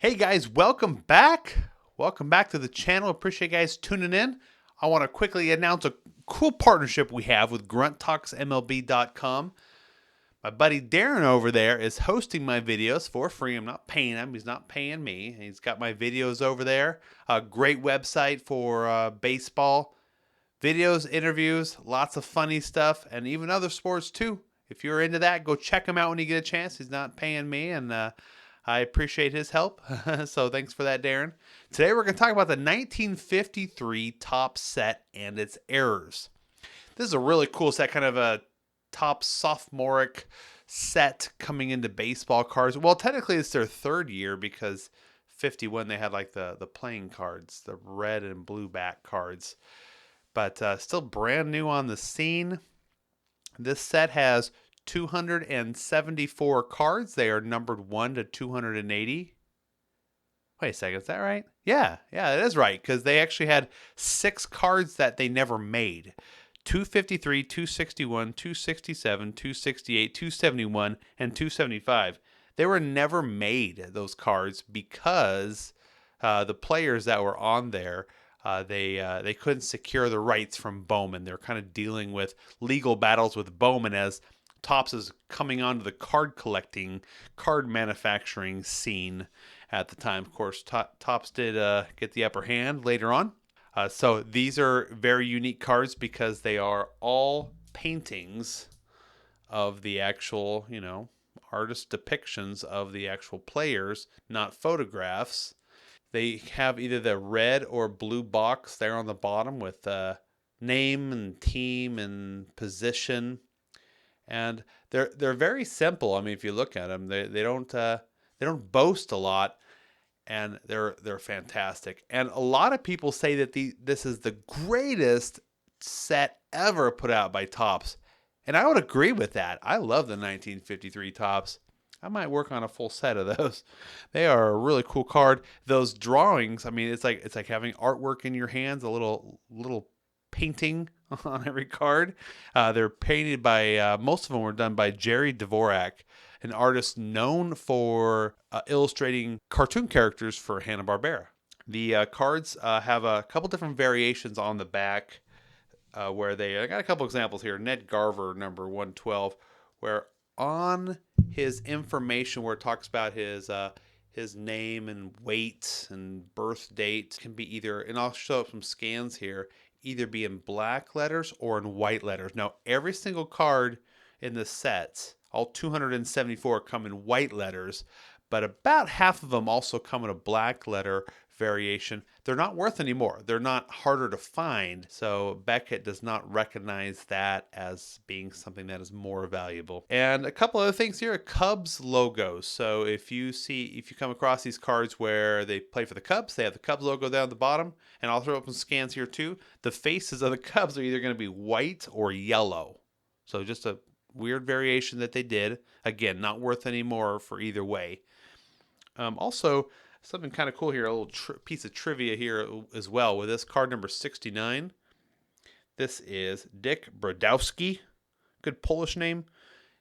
Hey guys, welcome back. Welcome back to the channel. Appreciate you guys tuning in. I want to quickly announce a cool partnership we have with GruntTalksMLB.com. My buddy Darren over there is hosting my videos for free. I'm not paying him. He's not paying me. He's got my videos over there. A great website for baseball videos, interviews, lots of funny stuff, and even other sports too. If you're into that, go check him out when you get a chance. He's not paying me, and I appreciate his help. So thanks for that, Darren. Today we're going to talk about the 1953 top set and its errors. This is a really cool set, kind of a top sophomoric set coming into baseball cards. Well, technically it's their third year because 51 they had like the playing cards, the red and blue back cards. But still brand new on the scene. This set has 274 cards. They are numbered 1 to 280. Wait a second, is that right? Yeah, it is right, because they actually had 6 cards that they never made. 253, 261, 267, 268, 271, and 275. They were never made, those cards, because the players that were on there, they couldn't secure the rights from Bowman. They're kind of dealing with legal battles with Bowman as Topps is coming onto the card collecting, card manufacturing scene at the time. Of course, Topps did get the upper hand later on. So these are very unique cards because they are all paintings of the actual, artist depictions of the actual players, not photographs. They have either the red or blue box there on the bottom with name and team and position, and they're very simple. I mean, if you look at them, they don't boast a lot, and they're fantastic. And a lot of people say that this is the greatest set ever put out by Topps, and I would agree with that. I love the 1953 Topps. I might work on a full set of those. They are a really cool card. Those drawings, I mean, it's like having artwork in your hands, a little painting on every card. They're painted by, most of them were done by Jerry Dvorak, an artist known for illustrating cartoon characters for Hanna-Barbera. The cards have a couple different variations on the back where I got a couple examples here. Ned Garver, number 112, where on his information where it talks about his name and weight and birth date can be either, and I'll show up some scans here, either be in black letters or in white letters. Now, every single card in the set, all 274 come in white letters, but about half of them also come in a black letter variation. They're not worth any more. They're not harder to find. So Beckett does not recognize that as being something that is more valuable. And a couple other things here, Cubs logos. So if you come across these cards where they play for the Cubs, they have the Cubs logo down at the bottom. And I'll throw up some scans here too. The faces of the Cubs are either going to be white or yellow. So just a weird variation that they did. Again, not worth any more for either way. Also, something kind of cool here, a little piece of trivia here as well with this card number 69. This is Dick Brodowski, good Polish name.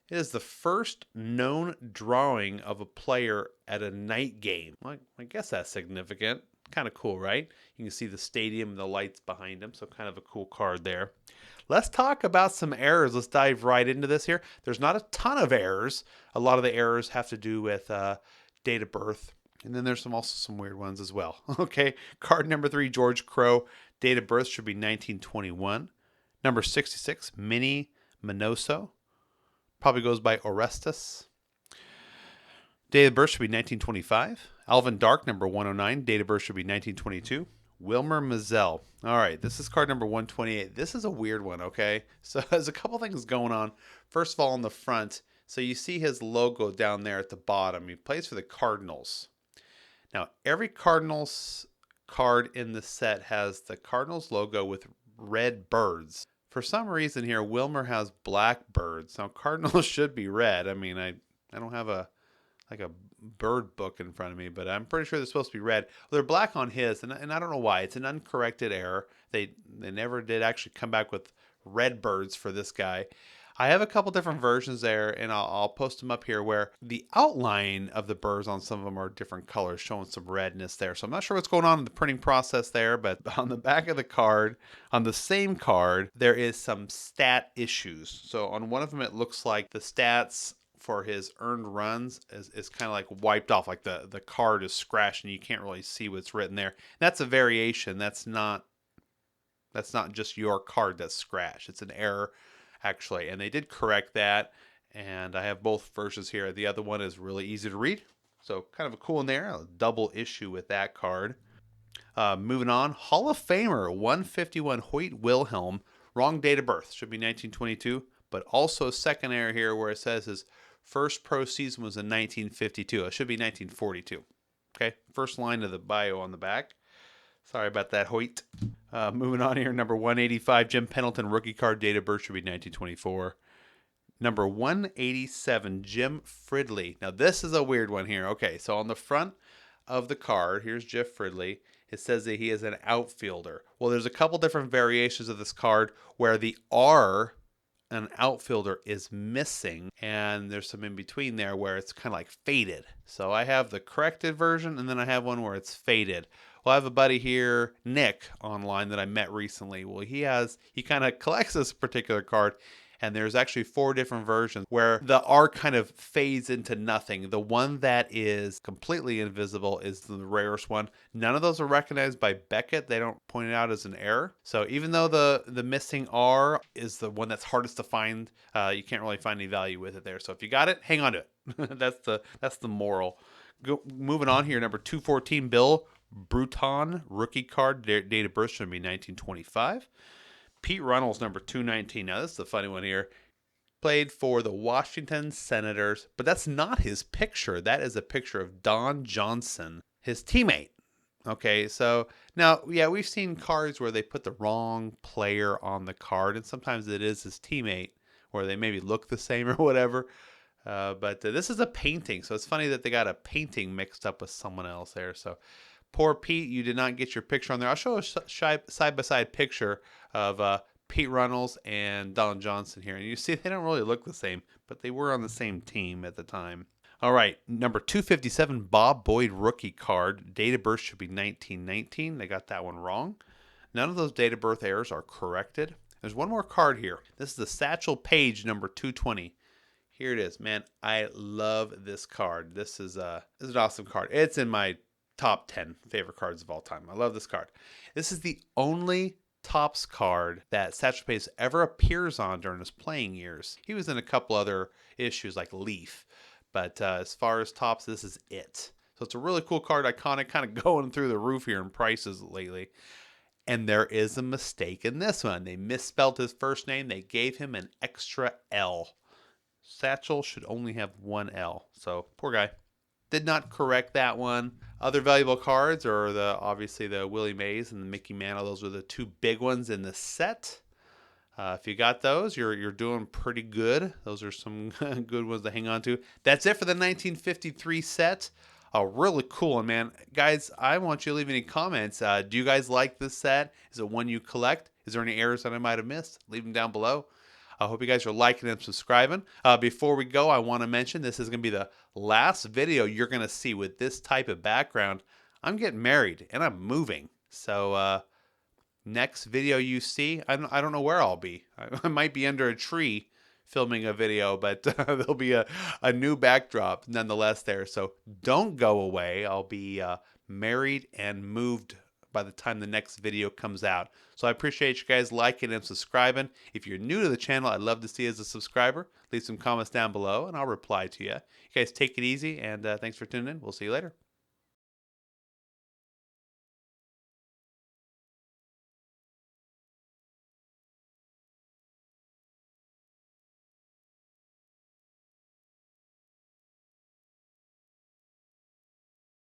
It is the first known drawing of a player at a night game. Well, I guess that's significant. Kind of cool, right? You can see the stadium and the lights behind him, so kind of a cool card there. Let's talk about some errors. Let's dive right into this here. There's not a ton of errors. A lot of the errors have to do with date of birth. And then there's also some weird ones as well. Okay, card number 3, George Crowe. Date of birth should be 1921. Number 66, Minnie Minoso. Probably goes by Orestes. Date of birth should be 1925. Alvin Dark, number 109. Date of birth should be 1922. Wilmer Mazel. All right, this is card number 128. This is a weird one, okay? So there's a couple things going on. First of all, on the front, so you see his logo down there at the bottom. He plays for the Cardinals. Now, every Cardinals card in the set has the Cardinals logo with red birds. For some reason here, Wilmer has black birds. Now, Cardinals should be red. I mean, I don't have a bird book in front of me, but I'm pretty sure they're supposed to be red. Well, they're black on his, and I don't know why. It's an uncorrected error. They never did actually come back with red birds for this guy. I have a couple different versions there, and I'll post them up here where the outline of the birds on some of them are different colors, showing some redness there. So I'm not sure what's going on in the printing process there, but on the back of the card, on the same card, there is some stat issues. So on one of them, it looks like the stats for his earned runs is kind of like wiped off, like the card is scratched and you can't really see what's written there. That's a variation. That's not just your card that's scratched. It's an error, actually. And they did correct that. And I have both versions here. The other one is really easy to read. So kind of a cool in there. A double issue with that card. Moving on. Hall of Famer 151 Hoyt Wilhelm. Wrong date of birth. Should be 1922. But also a second error here where it says his first pro season was in 1952. It should be 1942. Okay. First line of the bio on the back. Sorry about that, Hoyt. Moving on here, number 185, Jim Pendleton, rookie card, date of birth should be 1924. Number 187, Jim Fridley. Now, this is a weird one here. Okay, so on the front of the card, here's Jeff Fridley. It says that he is an outfielder. Well, there's a couple different variations of this card where the R, an outfielder, is missing, and there's some in between there where it's kind of like faded. So I have the corrected version, and then I have one where it's faded. Well, I have a buddy here, Nick, online that I met recently. Well, he kind of collects this particular card, and there's actually 4 different versions where the R kind of fades into nothing. The one that is completely invisible is the rarest one. None of those are recognized by Beckett. They don't point it out as an error. So even though the missing R is the one that's hardest to find, you can't really find any value with it there. So if you got it, hang on to it. that's the moral. Moving on here, number 214, Bill Bruton, rookie card, date of birth should be 1925. Pete Runnels, number 219. Now, this is a funny one here. Played for the Washington Senators, but that's not his picture. That is a picture of Don Johnson, his teammate. Okay, so now, yeah, we've seen cards where they put the wrong player on the card, and sometimes it is his teammate, where they maybe look the same or whatever. But this is a painting, so it's funny that they got a painting mixed up with someone else there. So poor Pete, you did not get your picture on there. I'll show a side-by-side picture of Pete Runnels and Don Johnson here. And you see they don't really look the same, but they were on the same team at the time. All right, number 257, Bob Boyd rookie card. Date of birth should be 1919. They got that one wrong. None of those date of birth errors are corrected. There's one more card here. This is the Satchel Paige, number 220. Here it is, man. I love this card. This is an awesome card. It's in my top 10 favorite cards of all time. I love this card. This is the only Topps card that Satchel Paige ever appears on during his playing years. He was in a couple other issues like Leaf, but as far as Topps, this is it. So it's a really cool card, iconic, kind of going through the roof here in prices lately. And there is a mistake in this one. They misspelled his first name. They gave him an extra L. Satchel should only have one L. So poor guy. Did not correct that one. Other valuable cards are obviously the Willie Mays and the Mickey Mantle. Those are the 2 big ones in the set. If you got those, you're doing pretty good. Those are some good ones to hang on to. That's it for the 1953 set. Really cool one, man. Guys, I want you to leave any comments. Do you guys like this set? Is it one you collect? Is there any errors that I might have missed? Leave them down below. I hope you guys are liking and subscribing. Before we go, I want to mention this is going to be the last video you're going to see with this type of background. I'm getting married and I'm moving. So next video you see, I don't know where I'll be. I might be under a tree filming a video, but there'll be a new backdrop nonetheless there. So don't go away. I'll be married and moved by the time the next video comes out. So I appreciate you guys liking and subscribing. If you're new to the channel, I'd love to see you as a subscriber. Leave some comments down below and I'll reply to you. You guys take it easy, and thanks for tuning in. We'll see you later.